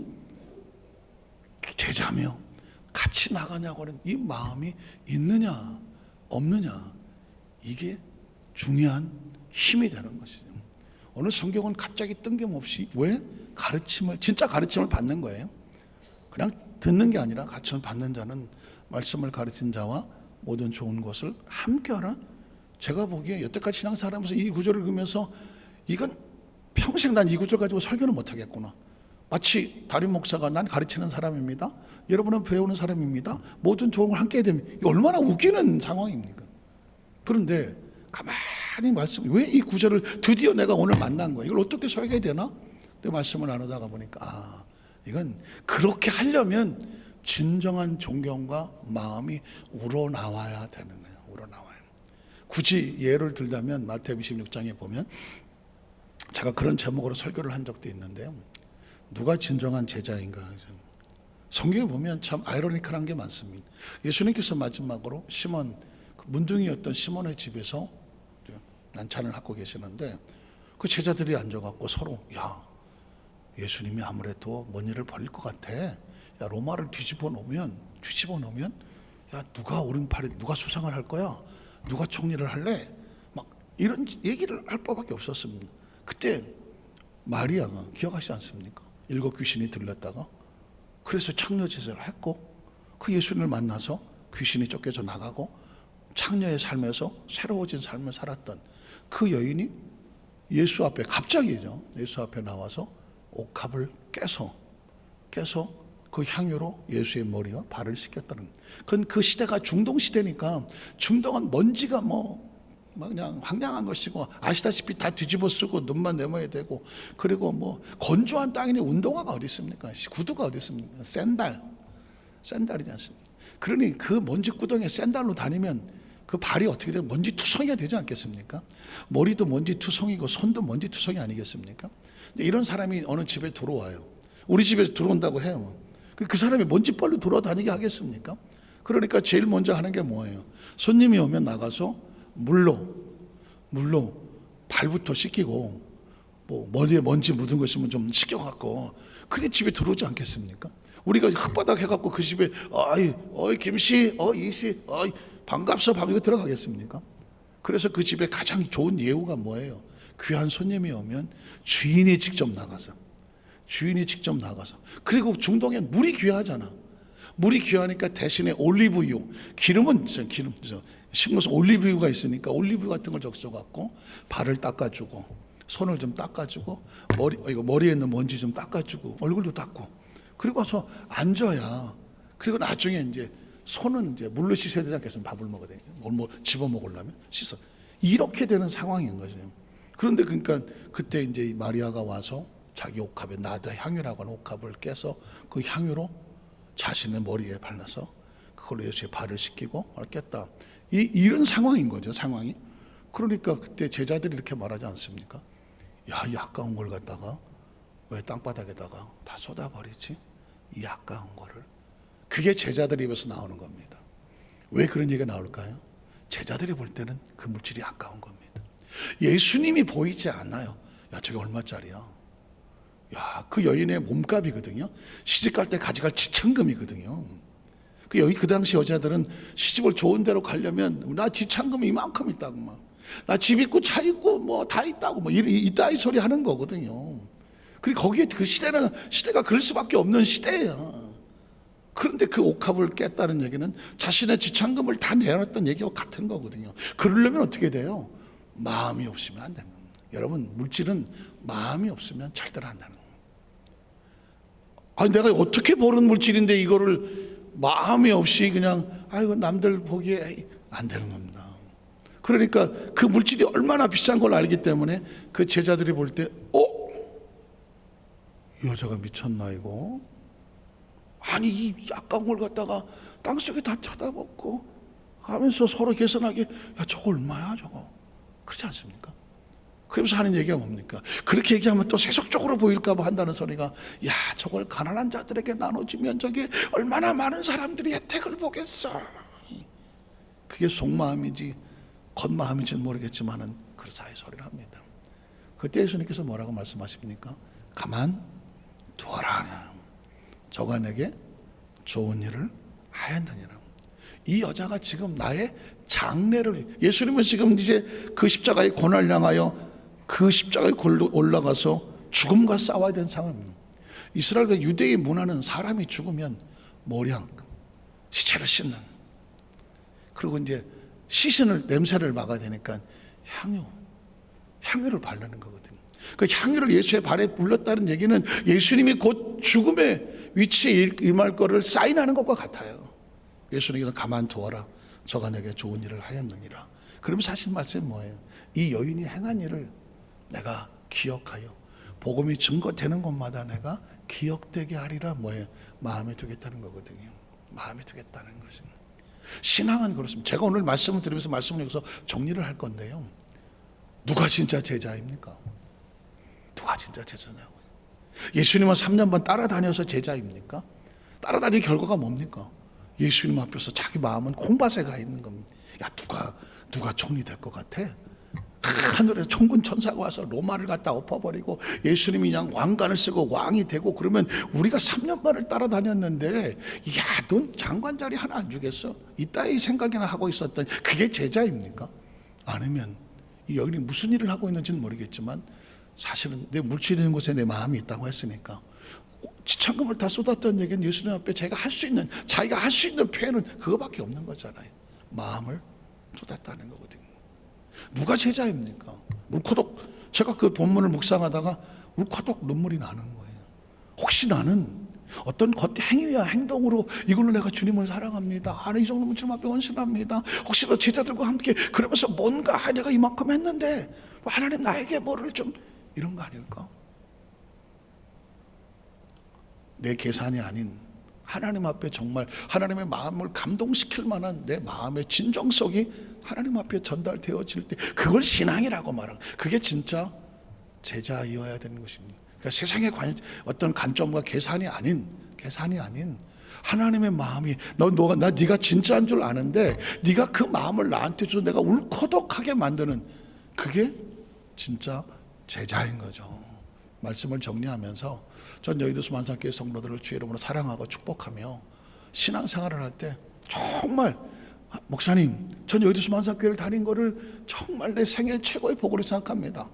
제자며 같이 나가냐고 하는 이 마음이 있느냐 없느냐, 이게 중요한 힘이 되는 것이죠. 오늘 성경은 갑자기 뜬금없이 왜 진짜 가르침을 받는 거예요. 그냥 듣는 게 아니라 가르침을 받는 자는 말씀을 가르친 자와 모든 좋은 것을 함께하라. 제가 보기에 여태까지 신앙생활하면서 이 구절을 읽으면서, 이건 평생 난 이 구절 가지고 설교는 못하겠구나. 마치 담임 목사가 난 가르치는 사람입니다, 여러분은 배우는 사람입니다, 모든 좋은 걸 함께 해야 됩니다. 이게 얼마나 웃기는 상황입니까? 그런데 가만히 왜 이 구절을 드디어 내가 오늘 만난 거야, 이걸 어떻게 설계해야 되나? 그 말씀을 나누다가 보니까 이건 그렇게 하려면 진정한 존경과 마음이 우러나와야 되는 거예요. 우러나와요. 굳이 예를 들자면 마태복음 26장에 보면 제가 그런 제목으로 설교를 한 적도 있는데요, 누가 진정한 제자인가. 성경에 보면 참 아이러니컬한 게 많습니다. 예수님께서 마지막으로 시몬, 문둥이였던 시몬의 집에서 난찬을 하고 계시는데 그 제자들이 앉아갖고 서로 예수님이 아무래도 뭔 일을 벌일 것 같아. 로마를 뒤집어 놓으면 누가 오른팔에 누가 수상을 할 거야? 누가 총리를 할래? 막 이런 얘기를 할 법밖에 없었습니다. 그때 마리아가 기억하시지 않습니까? 7 귀신이 들렸다가 그래서 창녀짓을 했고 그 예수님을 만나서 귀신이 쫓겨져 나가고 창녀의 삶에서 새로워진 삶을 살았던 그 여인이 예수 앞에 갑자기죠. 예수 앞에 나와서 옥합을 깨서 그 향유로 예수의 머리와 발을 씻겼다는. 그건 그 시대가 중동 시대니까 중동은 먼지가 그냥 황량한 것이고 아시다시피 다 뒤집어 쓰고 눈만 내모야 되고 그리고 건조한 땅이니 운동화가 어디 있습니까? 구두가 어디 있습니까? 샌달이지 않습니까? 그러니 그 먼지 구덩이에 샌달로 다니면 그 발이 어떻게 되면 먼지 투성이가 되지 않겠습니까? 머리도 먼지 투성이고 손도 먼지 투성이 아니겠습니까? 이런 사람이 어느 집에 들어와요. 우리 집에 들어온다고 해요. 그 사람이 먼지벌로 돌아다니게 하겠습니까? 그러니까 제일 먼저 하는 게 뭐예요? 손님이 오면 나가서 물로 발부터 씻기고 머리에 먼지 묻은 거 있으면 좀 씻겨갖고 그래 집에 들어오지 않겠습니까? 우리가 흙바닥 해갖고 그 집에 어이 김씨 이씨 반갑소 이거 들어가겠습니까? 그래서 그 집에 가장 좋은 예우가 뭐예요? 귀한 손님이 오면 주인이 직접 나가서 그리고 중동엔 물이 귀하잖아. 물이 귀하니까 대신에 올리브유, 기름은 식물성 올리브유가 있으니까 올리브유 같은 걸 적셔갖고 발을 닦아주고 손을 좀 닦아주고 머리에 있는 먼지 좀 닦아주고 얼굴도 닦고 그리고 와서 앉아야. 그리고 나중에 이제 손은 이제 물로 씻어야 되지 않겠습니까? 밥을 먹어야 되니까 뭘 집어 먹으려면 씻어. 이렇게 되는 상황인 거죠. 그런데 그러니까 그때 이제 마리아가 와서 자기 옥합에 나드 향유라고 하는 옥합을 깨서 그 향유로 자신의 머리에 발라서 그걸로 예수의 발을 씻기고 깼다. 이런 상황인 거죠, 상황이. 그러니까 그때 제자들이 이렇게 말하지 않습니까? 이 아까운 걸 갖다가 왜 땅바닥에다가 다 쏟아버리지? 이 아까운 거를. 그게 제자들 입에서 나오는 겁니다. 왜 그런 얘기가 나올까요? 제자들이 볼 때는 그 물질이 아까운 겁니다. 예수님이 보이지 않아요. 저게 얼마짜리야? 그 여인의 몸값이거든요. 시집갈 때 가져갈 지참금이거든요. 그 당시 여자들은 시집을 좋은 데로 가려면 나 지참금이 이만큼 있다고 나 집 있고 차 있고 다 있다고 이따위 소리 하는 거거든요. 그리고 거기에 그 시대가 그럴 수밖에 없는 시대예요. 그런데 그 옥합을 깼다는 얘기는 자신의 지참금을 다 내놨던 얘기와 같은 거거든요. 그러려면 어떻게 돼요? 마음이 없으면 안 되는 겁니다. 여러분, 물질은 마음이 없으면 절대로 안 되는 거예요. 내가 어떻게 버는 물질인데 이거를 마음이 없이 그냥 남들 보기에 안 되는 겁니다. 그러니까 그 물질이 얼마나 비싼 걸 알기 때문에 그 제자들이 볼 때 이 여자가 미쳤나 이거? 이 아까운 걸 갖다가 땅속에 다 쳐다보고 하면서 서로 계산하게 저거 얼마야 저거? 그렇지 않습니까? 그러면서 하는 얘기가 뭡니까? 그렇게 얘기하면 또 세속적으로 보일까 봐 한다는 소리가 저걸 가난한 자들에게 나눠주면 저게 얼마나 많은 사람들이 혜택을 보겠어. 그게 속마음인지 겉마음인지는 모르겠지만은 그렇다 이 소리를 합니다. 그때 예수님께서 뭐라고 말씀하십니까? 가만 두어라. 저가 내게 좋은 일을 하였느니라. 이 여자가 지금 나의 장래를, 예수님은 지금 이제 그 십자가의 고난을 향하여 그 십자가에 올라가서 죽음과 싸워야 되는 상황입니다. 이스라엘과 유대의 문화는 사람이 죽으면 모량, 시체를 씻는, 그리고 이제 냄새를 막아야 되니까 향유를 바르는 거거든요. 그 향유를 예수의 발에 불렀다는 얘기는 예수님이 곧 죽음의 위치에 임할 거를 사인하는 것과 같아요. 예수님께서 가만두어라, 저가 내게 좋은 일을 하였느니라. 그러면 사실 말씀이 뭐예요? 이 여인이 행한 일을 내가 기억하여 복음이 증거되는 곳마다 내가 기억되게 하리라. 뭐예요? 마음에 두겠다는 거거든요. 마음에 두겠다는 것입니다. 신앙은 그렇습니다. 제가 오늘 말씀을 들으면서 말씀을 여기서 정리를 할 건데요, 누가 진짜 제자입니까? 누가 진짜 제자냐고요? 예수님은 3년 반 따라다녀서 제자입니까? 따라다니는 결과가 뭡니까? 예수님 앞에서 자기 마음은 콩밭에 가 있는 겁니다. 야, 누가 총리 될 것 같아? 하늘에 총군 천사가 와서 로마를 갖다 엎어버리고 예수님이 그냥 왕관을 쓰고 왕이 되고 그러면 우리가 3년 만을 따라다녔는데, 야, 넌 장관 자리 하나 안 주겠어? 이따위 생각이나 하고 있었던 그게 제자입니까? 아니면 이 여인이 무슨 일을 하고 있는지는 모르겠지만 사실은 내 물질 있는 곳에 내 마음이 있다고 했으니까 지참금을 다 쏟았던 얘기는 예수님 앞에 자기가 할 수 있는 표현은 그거밖에 없는 거잖아요. 마음을 쏟았다는 거거든요. 누가 제자입니까? 울커덕, 제가 그 본문을 묵상하다가 울커덕 눈물이 나는 거예요. 혹시 나는 어떤 행위와 행동으로 이걸로 내가 주님을 사랑합니다, 이 정도면 주님 앞에 헌신합니다, 혹시 너 제자들과 함께 그러면서 뭔가 내가 이만큼 했는데 하나님 나에게 뭐를 좀, 이런 거 아닐까? 내 계산이 아닌 하나님 앞에 정말 하나님의 마음을 감동시킬 만한 내 마음의 진정성이 하나님 앞에 전달되어질 때 그걸 신앙이라고 말하는, 그게 진짜 제자이어야 되는 것입니다. 그러니까 세상의 어떤 관점과 계산이 아닌 하나님의 마음이, 네가 진짜인 줄 아는데 네가 그 마음을 나한테 줘서 내가 울커덕하게 만드는, 그게 진짜 제자인 거죠. 말씀을 정리하면서 전 여의도 수만상교회 성도들을 주의 이름으로 사랑하고 축복하며 신앙생활을 할 때 정말, 목사님, 전 여의도 수만상교회를 다닌 거를 정말 내 생애 최고의 복으로 생각합니다.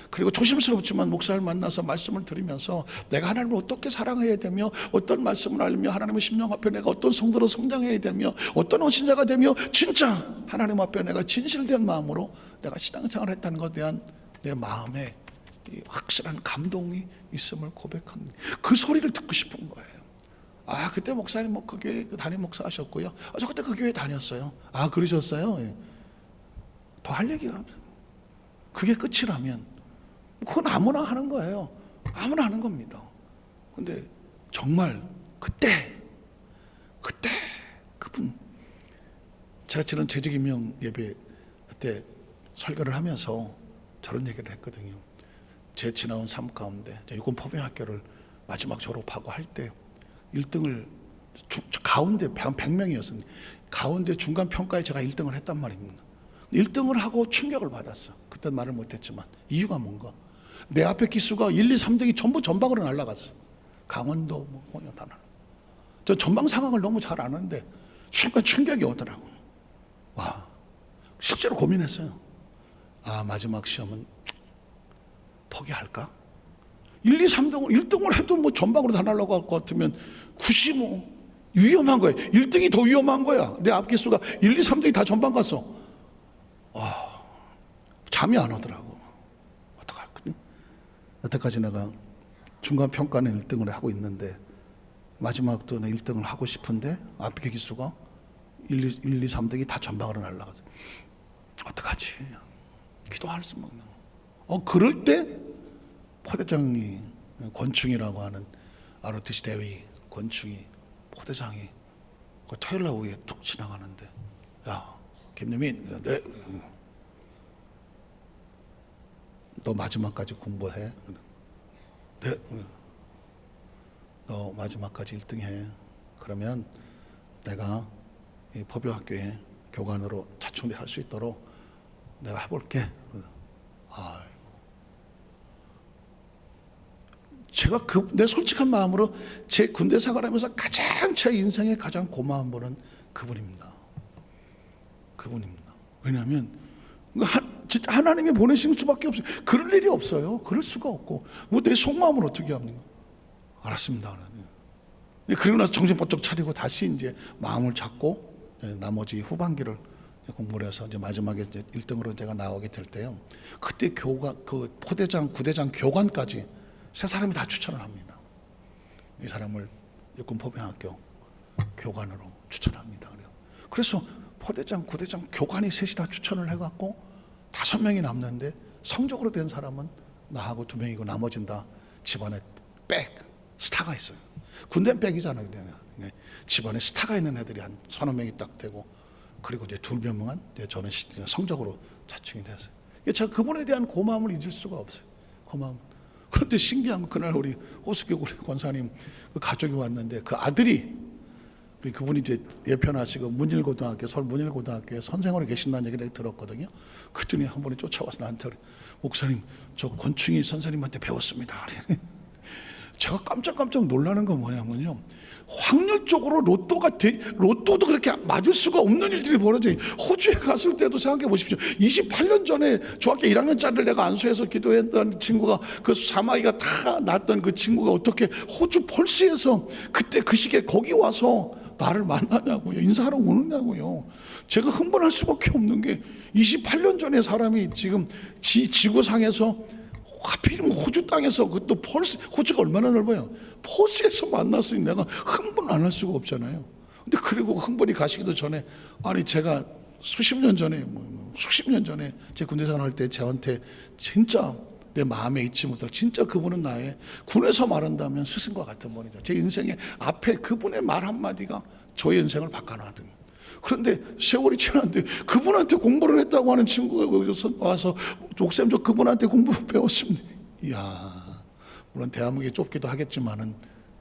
그리고 조심스럽지만 목사를 만나서 말씀을 들으면서 내가 하나님을 어떻게 사랑해야 되며 어떤 말씀을 알며 하나님의 심령 앞에 내가 어떤 성도로 성장해야 되며 어떤 헌신자가 되며 진짜 하나님 앞에 내가 진실된 마음으로 내가 신앙생활을 했다는 것에 대한 내 마음에 확실한 감동이 있음을 고백합니다. 그 소리를 듣고 싶은 거예요. 그때 목사님 그 교회 담임 목사 하셨고요. 저 그때 그 교회 다녔어요. 그러셨어요? 예. 더 할 얘기가 없어요. 그게 끝이라면 그건 아무나 하는 거예요. 아무나 하는 겁니다. 근데 정말 그때 그분, 제가 지난 재직임명 예배 그때 설교를 하면서 저런 얘기를 했거든요. 제 지나온 삶 가운데 육군포병학교를 마지막 졸업하고 할 때 1등을 가운데 100명이었습니다. 가운데 중간 평가에 제가 1등을 했단 말입니다. 1등을 하고 충격을 받았어. 그때 말을 못했지만 이유가 뭔가, 내 앞에 기수가 1, 2, 3등이 전부 전방으로 날아갔어. 강원도 다 날아. 저 전방 상황을 너무 잘 아는데 순간 충격이 오더라고. 와, 실제로 고민했어요. 마지막 시험은 포기할까? 1, 2, 3등을 1등을 해도 전방으로 다 날아갈 것 같으면 굳이 위험한 거야. 1등이 더 위험한 거야. 내 앞 기수가 1, 2, 3등이 다 전방 갔어. 잠이 안 오더라고. 어떡할까? 여태까지 내가 중간 평가는 1등을 하고 있는데 마지막도 내 1등을 하고 싶은데 앞에 기수가 1, 2, 3등이 다 전방으로 날아가서 어떡하지? 기도할 수 없는. 그럴 때 포대장이, 권충이라고 하는 ROTC 대위 권충이, 포대장이 그 토요일 날 오후에 툭 지나가는데, 야, 김유민, 너 마지막까지 공부해. 네. 너 마지막까지 1등 해. 그러면 내가 이 포병학교에 교관으로 자충대 할 수 있도록 내가 해볼게. 제가 내 솔직한 마음으로 제 군대 생활하면서 가장 제 인생에 가장 고마운 분은 그분입니다. 왜냐하면 진짜 하나님이 보내신 수밖에 없어요. 그럴 일이 없어요. 그럴 수가 없고 내 속마음을 어떻게 합니까? 알았습니다, 하나님. 그리고 나서 정신 번쩍 차리고 다시 이제 마음을 잡고 나머지 후반기를 공부를 해서 이제 마지막에 이제 1등으로 제가 나오게 될 때요. 그때 교관, 그 포대장, 구대장, 교관까지 세 사람이 다 추천을 합니다. 이 사람을 육군포병학교 교관으로 추천합니다. 그래서 포대장, 구대장, 교관이 셋이 다 추천을 해갖고 5명이 남는데 성적으로 된 사람은 나하고 2명이고 나머지는 다 집안에 스타가 있어요. 군대는 백이잖아요. 집안에 스타가 있는 애들이 한 3-4명이 딱 되고, 그리고 이제 2명만 저는 성적으로 자칭이 됐어요. 제가 그분에 대한 고마움을 잊을 수가 없어요. 고마움. 그런데 신기한 건 그날 우리 호수교 권사님 그 가족이 왔는데 그 아들이, 그분이 이제 예편하시고 문일고등학교, 서울 문일고등학교에 선생으로 계신다는 얘기를 들었거든요. 그랬더니 한 분이 쫓아와서 나한테 목사님, 저 권충희 선생님한테 배웠습니다. 제가 깜짝 놀라는 건 뭐냐면요, 확률적으로 로또도 그렇게 맞을 수가 없는 일들이 벌어져요. 호주에 갔을 때도 생각해 보십시오. 28년 전에 중학교 1학년짜리를 내가 안수해서 기도했던 친구가, 그 사마귀가 다 났던 그 친구가 어떻게 호주 펄스에서 그때 그 시기에 거기 와서 나를 만나냐고요. 인사하러 오느냐고요. 제가 흥분할 수밖에 없는 게 28년 전에 사람이 지금 지구상에서 하필이면 호주 땅에서, 그것도 펄스, 호주가 얼마나 넓어요. 펄스에서 만났으니 내가 흥분 안 할 수가 없잖아요. 근데 그리고 흥분이 가시기도 전에, 아니 제가 수십 년 전에 제 군대 생활할 때 저한테 진짜 내 마음에 잊지 못할, 진짜 그분은 나의 군에서 말한다면 스승과 같은 분이죠. 제 인생의 앞에 그분의 말 한마디가 저의 인생을 바꿔놔든. 그런데 세월이 지났는데 그분한테 공부를 했다고 하는 친구가 거기서 와서, 목사님 저 그분한테 공부 배웠습니다. 이야, 물론 대한민국이 좁기도 하겠지만은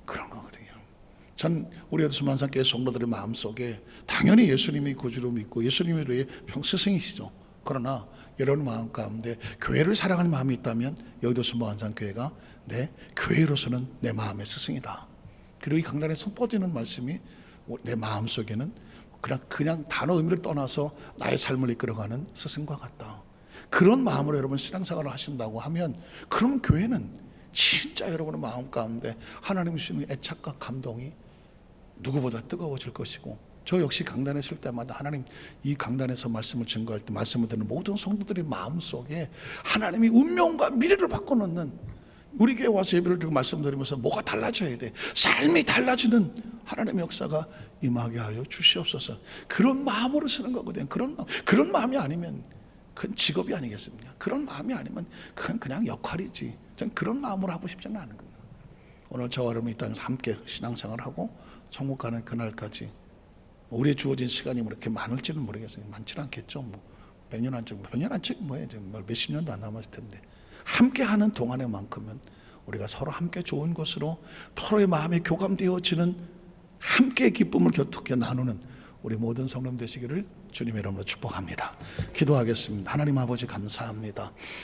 그런 거거든요. 전 우리 수만상교회 성도들의 마음속에 당연히 예수님이 구주로 믿고 예수님이 우리의 스승이시죠. 그러나 여러분 마음 가운데 교회를 사랑하는 마음이 있다면 여의도 수만상교회가 내 교회로서는 내 마음의 스승이다. 그리고 이 강단에서 뻗지는 말씀이 내 마음속에는 그냥 단어 의미를 떠나서 나의 삶을 이끌어가는 스승과 같다. 그런 마음으로 여러분 신앙생활을 하신다고 하면, 그럼 교회는 진짜 여러분의 마음 가운데 하나님 주시는 애착과 감동이 누구보다 뜨거워질 것이고, 저 역시 강단에 있을 때마다 하나님, 이 강단에서 말씀을 증거할 때 말씀을 듣는 모든 성도들의 마음속에 하나님이 운명과 미래를 바꿔놓는, 우리 교회 와서 예배를 드리고 말씀드리면서 뭐가 달라져야 돼, 삶이 달라지는 하나님의 역사가 임하게 하여 주시옵소서. 그런 마음으로 쓰는 거거든요. 그런 마음이 아니면 그건 직업이 아니겠습니까? 그런 마음이 아니면 그건 그냥 역할이지. 전 그런 마음으로 하고 싶지는 않은 거예요. 오늘 저와 여러분이 이 땅에서 함께 신앙생활하고 천국 가는 그날까지 우리의 주어진 시간이 뭐 이렇게 많을지는 모르겠어요. 많지는 않겠죠. 100년 안쪽 뭐예요? 몇십 년도 안 남았을 텐데, 함께하는 동안에만큼은 우리가 서로 함께 좋은 것으로 서로의 마음이 교감되어지는 함께 기쁨을 격하게 나누는 우리 모든 성도님 되시기를 주님의 이름으로 축복합니다. 기도하겠습니다. 하나님 아버지 감사합니다.